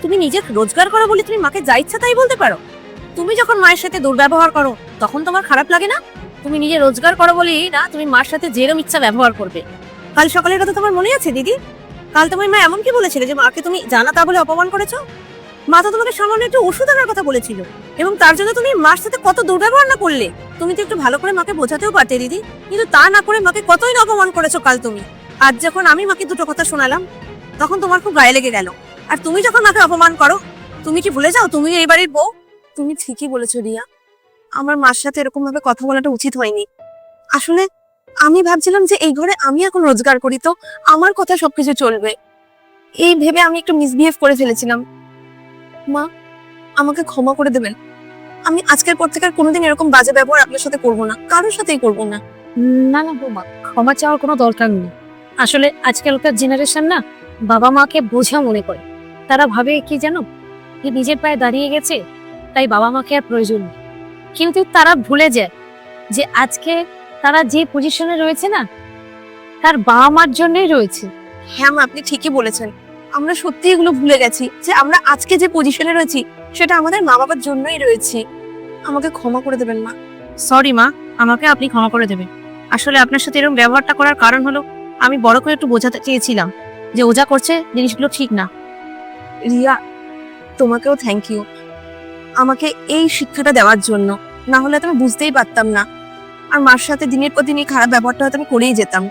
তুমি নিজে রোজগার করো বলে তুমি মাকে যা ইচ্ছা তাই বলতে পারো? তুমি যখন মায়ের সাথে দুর্ব্যবহার করো তখন তোমার খারাপ লাগে না? তুমি নিজে রোজগার করো বলেই না তুমি মার সাথে যেরকম ইচ্ছা ব্যবহার করবে। কাল সকালের কথা তোমার মনে আছে দিদি? কাল তোমার মা এমন কি বলেছিল যে মাকে তুমি জানা তা বলে অপমান করেছো? মা তো তোমাকে সামান্য একটু ওষুধ আনার কথা বলেছিল, এবং তার জন্য তুমি মার সাথে কত দুর্ব্যবহার না করলে। তুমি তো একটু ভালো করে মাকে বোঝাতেও পারতে দিদি, কিন্তু তা না করে মাকে কতই না অপমান করেছো কাল তুমি। আজ যখন আমি মাকে দুটো কথা শোনালাম তখন তোমার খুব গায়ে লেগে গেল। আর তুমি যখন মাকে অপমান করো, তুমি কি ভুলে যাও তুমি এই বাড়ির বউ? তুমি ঠিকই বলেছো রিয়া, আমার মার সাথে এরকম ভাবে কথা বলাটা উচিত হয়নি। আসলে আমি ভাবছিলাম যে এই ঘরে আমি এখন রোজগার করি, তো আমার কথা সবকিছু চলবে, এই ভেবে আমি একটু মিসবিহেভ করে ফেলেছিলাম। মা, আমাকে ক্ষমা করে দেবেন। আমি আজকের পর থেকে আর কোনোদিন এরকম বাজে ব্যবহার আপনার সাথে করব না, কারোর সাথেই করব না। না না বৌমা, ক্ষমা চাওয়ার কোনো দরকার নেই। আসলে আজকালকার জেনারেশন না বাবা মাকে বোঝা মনে করে। তারা ভাবে কি জানো, যে নিজের পায়ে দাঁড়িয়ে গেছে তাই বাবা মাকে আর প্রয়োজন নেই। কিন্তু তারা ভুলে যায় যে আজকে তারা যে পজিশনে রয়েছে না, তার বাবা মার জন্যই রয়েছে। হ্যাঁ মা, আপনি ঠিকই বলেছেন। আমরা সত্যি এগুলো ভুলে গেছি যে আমরা আজকে যে পজিশনে রয়েছি সেটা আমাদের মা বাবার জন্যই রয়েছে। আমাকে ক্ষমা করে দেবেন মা। সরি মা, আমাকে আপনি ক্ষমা করে দেবেন। আসলে আপনার সাথে এরকম ব্যবহারটা করার কারণ হলো আমি বড় করে একটু বোঝাতে চেয়েছিলাম যে ও যা করছে জিনিসগুলো ঠিক না। রিয়া, তোমাকেও থ্যাংক ইউ আমাকে এই শিক্ষাটা দেওয়ার জন্য, না হলে তো আমি বুঝতেই পারতাম না। আর মার সাথে দিনের পর দিন এই খারাপ ব্যবহারটা হয়তো আমি করেই যেতাম।